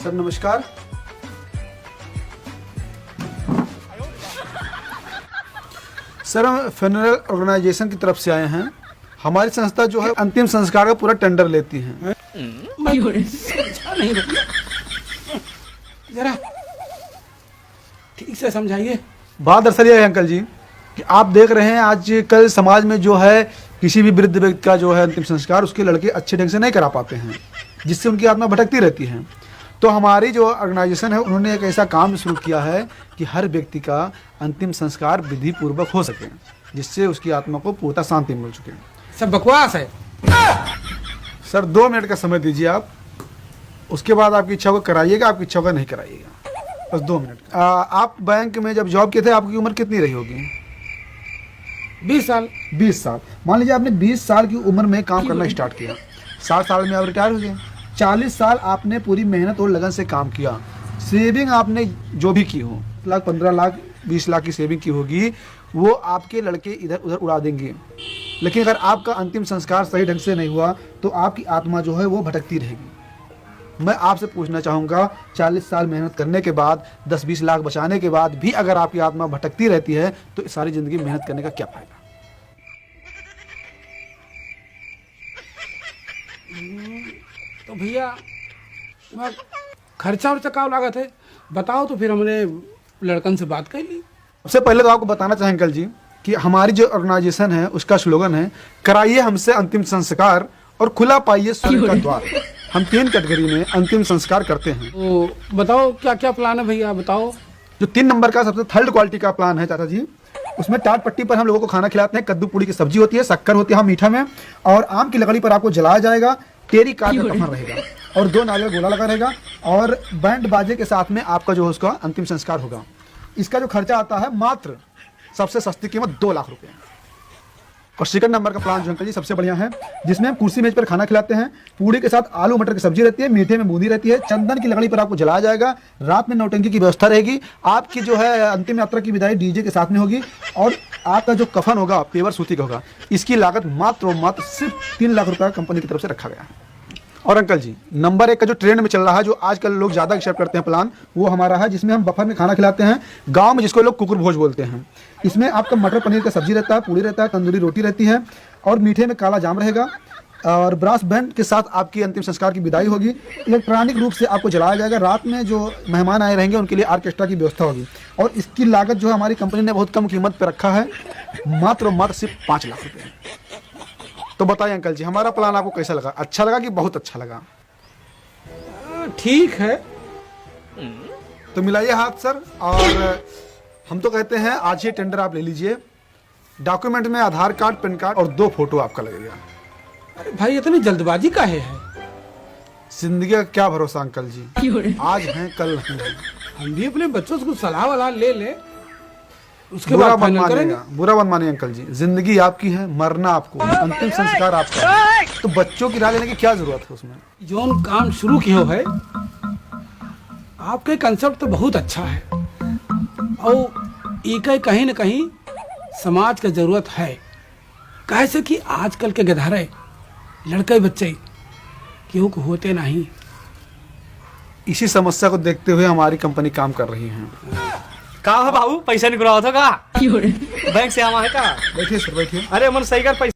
Sir नमस्कार। Sir हम funeral organisation की तरफ से आए हैं। हमारी संस्था जो है अंतिम संस्कार का पूरा टेंडर लेती है। नहीं जरा ठीक से समझाइए। बात दरअसल यह है अंकल जी कि आप देख रहे हैं आज कल समाज में जो है किसी भी वृद्ध व्यक्ति का जो है अंतिम संस्कार उसके लड़के अच्छे ढंग से नहीं करा पाते हैं, जिससे उनकी आत्मा भटकती रहती है। तो हमारी जो ऑर्गेनाइजेशन है उन्होंने एक ऐसा काम शुरू किया है कि हर व्यक्ति का अंतिम संस्कार विधि पूर्वक हो सके, जिससे उसकी आत्मा को पूर्णतः शांति मिल सके। सब बकवास है। सर 2 मिनट का समय दीजिए आप, उसके बाद आपकी इच्छा को कराइएगा, आपकी इच्छा को नहीं कराइएगा। बस 2 मिनट। आप बैंक में जब जॉब किए थे आपकी उम्र कितनी रही होगी? 20 साल। 20 साल। मान लीजिए आपने 20 साल की उम्र में काम करना स्टार्ट किया, 60 साल में आप रिटायर हो गए। 40 साल आपने पूरी मेहनत और लगन से काम किया। सेविंग आपने जो भी की हो, लाख 15 लाख 20 लाख की सेविंग की होगी, वो आपके लड़के इधर उधर उड़ा देंगे। लेकिन अगर आपका अंतिम संस्कार सही ढंग से नहीं हुआ तो आपकी आत्मा जो है वो भटकती रहेगी। मैं आपसे पूछना चाहूँगा, 40 साल मेहनत करने के बाद 10-20 लाख बचाने के बाद भी अगर आपकी आत्मा भटकती रहती है तो सारी ज़िंदगी मेहनत करने का क्या फायदा? तो भैया खर्चा वर्चा का लागत है बताओ, तो फिर हमने लड़कन से बात कर ली। सबसे पहले तो आपको बताना चाहें अंकल जी कि हमारी जो ऑर्गेनाइजेशन है उसका स्लोगन है, कराइए हमसे अंतिम संस्कार और खुला पाइए स्वर्ग का द्वार। हम 3 कैटेगरी में अंतिम संस्कार करते हैं। तो बताओ क्या क्या प्लान है भैया, बताओ। जो 3 नंबर का सबसे थर्ड क्वालिटी का प्लान है चाचा जी, उसमें टाट पट्टी पर हम लोगों को खाना खिलाते हैं। कद्दू पूड़ी की सब्जी होती है, शक्कर होती है मीठा में, और आम की लकड़ी पर आपको जलाया जाएगा। टेरी कार का कफन रहेगा और 2 नारियल गोला लगा रहेगा, और बैंड बाजे के साथ में आपका जो है उसका अंतिम संस्कार होगा। इसका जो खर्चा आता है मात्र सबसे सस्ती कीमत 2 लाख रुपए। और सेकंड नंबर का प्लान जो अंकल जी सबसे बढ़िया है, जिसमें हम कुर्सी मेज पर खाना खिलाते हैं। पूड़ी के साथ आलू मटर की सब्जी रहती है, मीठे में बूंदी रहती है, चंदन की लकड़ी पर आपको जलाया जाएगा। रात में नौटंकी की व्यवस्था रहेगी। आपकी जो है अंतिम यात्रा की विदाई डीजे के साथ में होगी, और आपका जो कफन होगा पेवर सूती का होगा। इसकी लागत मात्र और मात्र सिर्फ 3 लाख रुपये कंपनी की तरफ से रखा गया है। और अंकल जी नंबर 1 का जो ट्रेंड में चल रहा है, जो आजकल लोग ज़्यादा एक्सेप्ट करते हैं प्लान, वो हमारा है, जिसमें हम बफर में खाना खिलाते हैं। गांव में जिसको लोग कुकुर भोज बोलते हैं। इसमें आपका मटर पनीर का सब्जी रहता है, पूड़ी रहता है, तंदूरी रोटी रहती है, और मीठे में काला जाम रहेगा। और ब्रास बैंड के साथ आपकी अंतिम संस्कार की विदाई होगी। इलेक्ट्रॉनिक रूप से आपको जलाया जाएगा। रात में जो मेहमान आए रहेंगे उनके लिए ऑर्केस्ट्रा की व्यवस्था होगी। और इसकी लागत जो है हमारी कंपनी ने बहुत कम कीमत पर रखा है, मात्र और मात्र सिर्फ 5 लाख रुपये। तो बताइए अंकल जी हमारा प्लान आपको कैसा लगा? अच्छा लगा कि बहुत अच्छा लगा? ठीक है। तो मिलाइए हाथ सर। और हम तो कहते हैं आज ही टेंडर आप ले लीजिए। डॉक्यूमेंट में आधार कार्ड, पैन कार्ड और 2 फोटो आपका लगेगा। अरे भाई इतनी जल्दबाजी काहे है? जिंदगी का क्या भरोसा अंकल जी, आज है कल नहीं है। हम भी अपने बच्चों से कुछ सलाह वलाह ले ले, उसके बुरा बाद मत फाइनल करेंगे। मानिएगा, बुरा मत मानिए अंकल जी। जिंदगी आपकी है, मरना आपको, अंतिम संस्कार आपका है। तो बच्चों की राह लेने की क्या जरूरत है उसमें? जो काम शुरू किया है आपके कंसेप्ट तो बहुत अच्छा है, और एक कहीं न कहीं समाज का जरूरत है। कैसे कि आजकल के गधारे लड़के बच्चे केहू को होते नहीं। इसी समस्या को देखते हुए हमारी कंपनी काम कर रही है। का हो बाबू, पैसा निकलावत हो का? बैंक से आवा है का? बैठिए सर बैठिए। अरे मन सही कर पैसा